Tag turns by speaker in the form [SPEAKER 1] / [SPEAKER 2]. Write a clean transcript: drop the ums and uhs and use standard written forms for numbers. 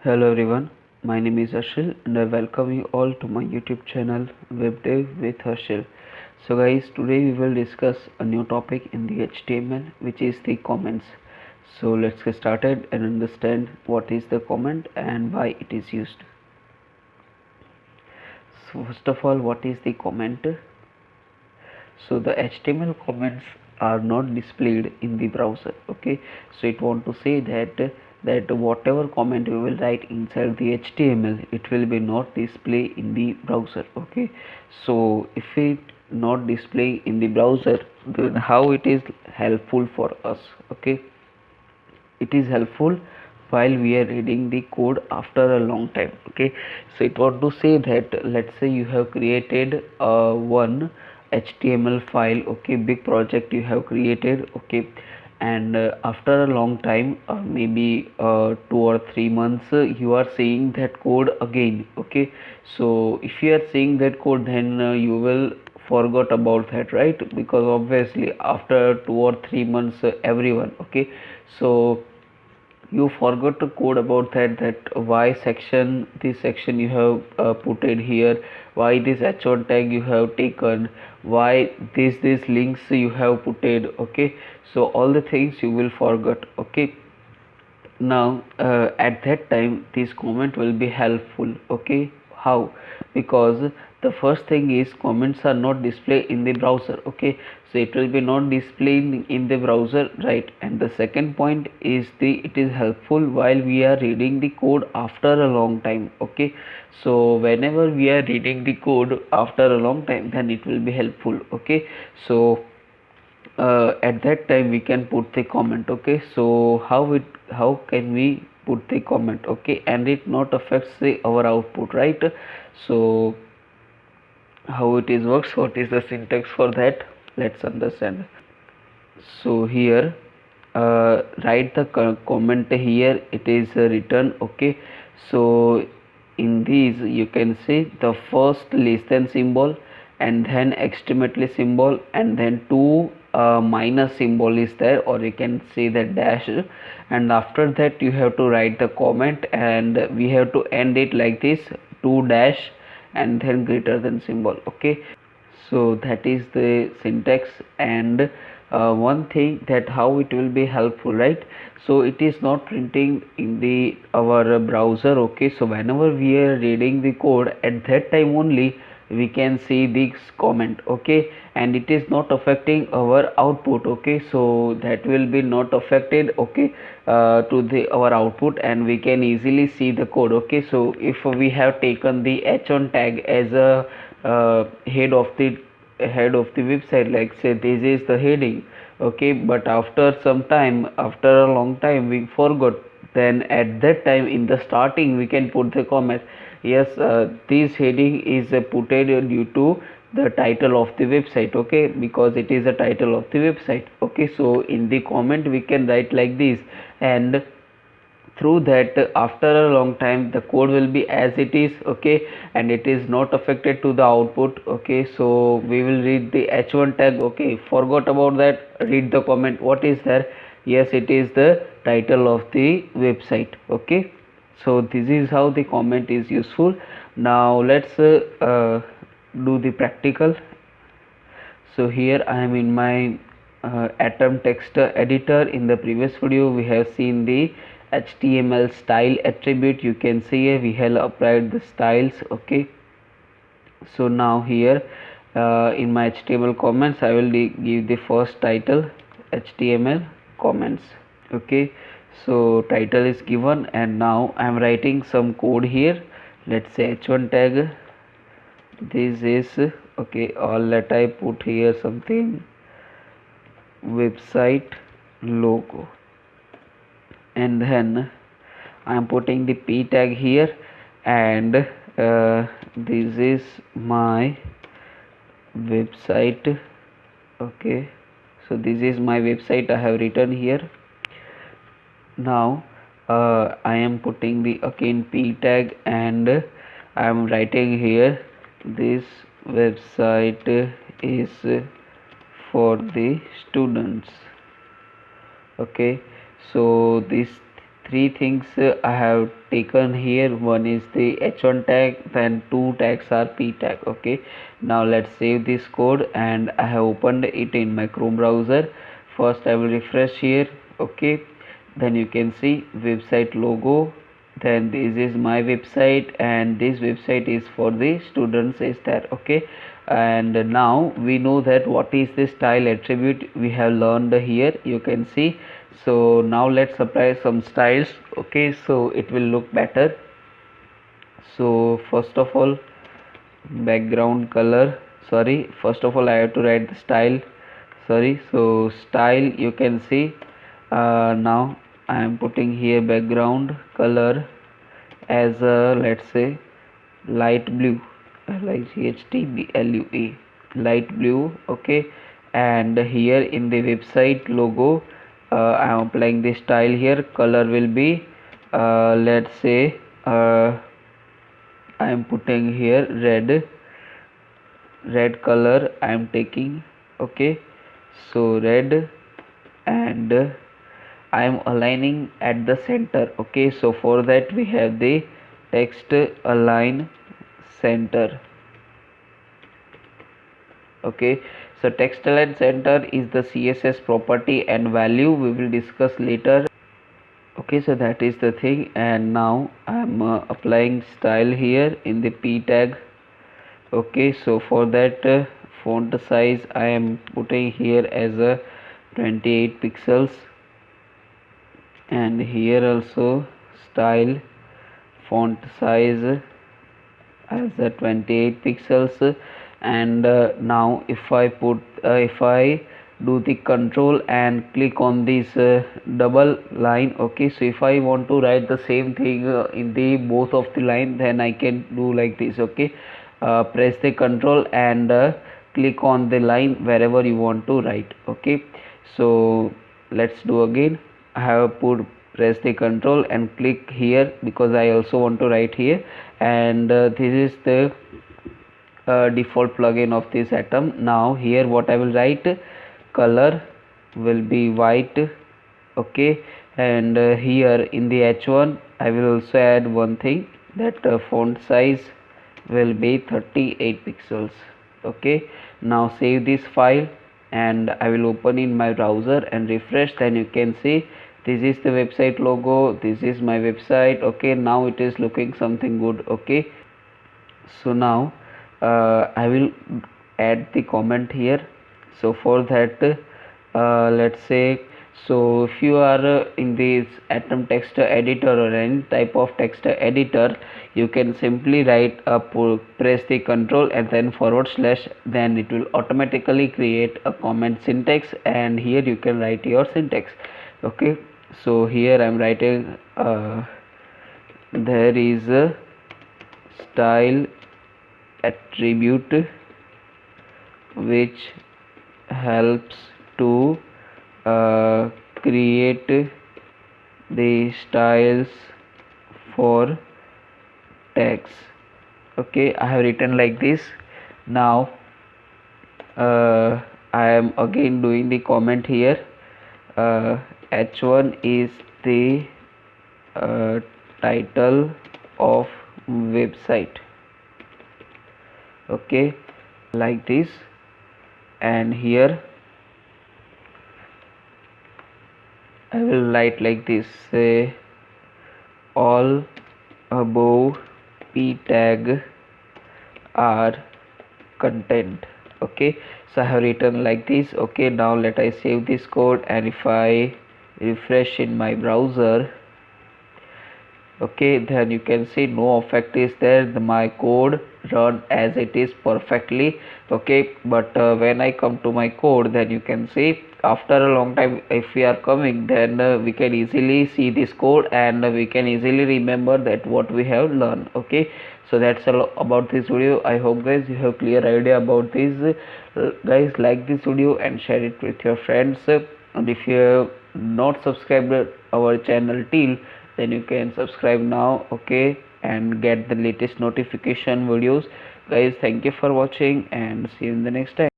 [SPEAKER 1] Hello everyone, my name is Harshil and I welcome you all to my YouTube channel WebDev with Harshil. So guys, today we will discuss a new topic in the HTML, which is the comments. So let's get started and understand what is the comment and why it is used. So first of all, what is the comment? So the HTML comments are not displayed in the browser. Okay, so it want to say that whatever comment we will write inside the HTML, it will be not display in the browser. Okay, so if it not display in the browser, then how it is helpful for us? Okay, it is helpful while we are reading the code after a long time. Okay, so it want to say that let's say you have created one HTML file. Okay, big project you have created. Okay, and after a long time, maybe 2 or 3 months, you are seeing that code again. Okay, so if you are seeing that code, then you will forgot about that, right? Because obviously after 2 or 3 months, everyone, okay, so you forgot to code about that why section, this section you have put it here, why this h1 tag you have taken, why this links you have put it. Okay, so all the things you will forget. Okay, now at that time this comment will be helpful. Okay, how? Because the first thing is comments are not displayed in the browser. Okay, so it will be not displayed in the browser, right? And the second point is it is helpful while we are reading the code after a long time. Okay, so whenever we are reading the code after a long time, then it will be helpful. Okay, so at that time we can put the comment. Okay, so how can we put the comment? Okay, and it not affects our output, right? So how it is works, what is the syntax for that, let's understand. So here write the comment here, it is written. Okay, so in these you can see the first less than symbol, and then exclamatory symbol, and then two minus symbol is there, or you can say that dash, and after that you have to write the comment, and we have to end it like this, two dash and then greater than symbol. Okay, so that is the syntax. And one thing that how it will be helpful, right? So it is not printing in the our browser. Okay, so whenever we are reading the code, at that time only we can see this comment. Okay, and it is not affecting our output. Okay, so that will be not affected. Okay, to the our output, and we can easily see the code. Okay, so if we have taken the h1 tag as a head of the website, like say this is the heading. Okay, but after some time, after a long time we forgot, then at that time in the starting we can put the comment. Yes, this heading is put due to the title of the website. Okay, because it is the title of the website. Okay, so in the comment we can write like this, and through that after a long time the code will be as it is. Okay, and it is not affected to the output. Okay, so we will read the h1 tag. Okay, forgot about that, read the comment, what is there? Yes, it is the title of the website. Okay, so this is how the comment is useful. Now let's do the practical. So here I am in my atom text editor. In the previous video we have seen the HTML style attribute. You can see here we have applied the styles. Okay, so now here in my HTML comments I will give the first title HTML comments. Okay, so title is given, and now I am writing some code here. Let's say h1 tag, this is okay, or let I put here something website logo, and then I am putting the p tag here, and this is my website. Okay, so this is my website I have written here. Now I am putting the again p tag, and I am writing here this website is for the students. Okay, so this three things I have taken here. One is the h1 tag, then two tags are p tag. Okay, now let's save this code, and I have opened it in my Chrome browser. First I will refresh here. Okay, then you can see website logo, then this is my website, and this website is for the students is there. Okay, and now we know that what is the style attribute we have learned here, you can see. So now let's apply some styles. Okay, so it will look better. So first of all, background color, sorry, first of all I have to write the style, sorry. So style, you can see, now I am putting here background color as a, let's say, light blue, LIGHTBLUE, light blue. Okay, and here in the website logo, I am applying the style here. Color will be, let's say, I am putting here red color I am taking. Okay, so red, and I am aligning at the center. Okay, so for that we have the text align center. Okay, so text align center is the CSS property and value we will discuss later. Okay, so that is the thing, and now I am applying style here in the p tag. Okay, so for that font size I am putting here as a 28 pixels, and here also style font size as a 28 pixels. And now if I do the control and click on this double line. Okay, so if I want to write the same thing in the both of the line, then I can do like this. Okay, press the control and click on the line wherever you want to write. Okay, so let's do again. I have press the control and click here because I also want to write here, and this is the default plugin of this Atom. Now here what I will write, color will be white. Okay, and here in the h1 I will also add one thing, that font size will be 38 pixels. Okay, now save this file, and I will open in my browser and refresh. Then you can see this is the website logo, this is my website. Okay, now it is looking something good. Okay, so now I will add the comment here. So for that, let's say, so if you are in this Atom text editor or any type of text editor, you can simply write press the control and then /, then it will automatically create a comment syntax, and here you can write your syntax. Okay, so here I am writing there is a style attribute which helps to create the styles for tags. Okay, I have written like this. Now I am again doing the comment here. H1 is the title of website. Okay, like this, and here I will write like this, say all above p tag are content. Okay, so I have written like this. Okay, now let I save this code, and if I refresh in my browser, okay, then you can see no effect is there, my code run as it is perfectly. Okay, but when I come to my code, then you can see after a long time if we are coming, then we can easily see this code, and we can easily remember that what we have learned. Okay, so that's all about this video. I hope guys you have clear idea about this. Guys, like this video and share it with your friends, and if you have not subscribed our channel till, then you can subscribe now. Okay, and get the latest notification videos. Guys, thank you for watching, and see you in the next time.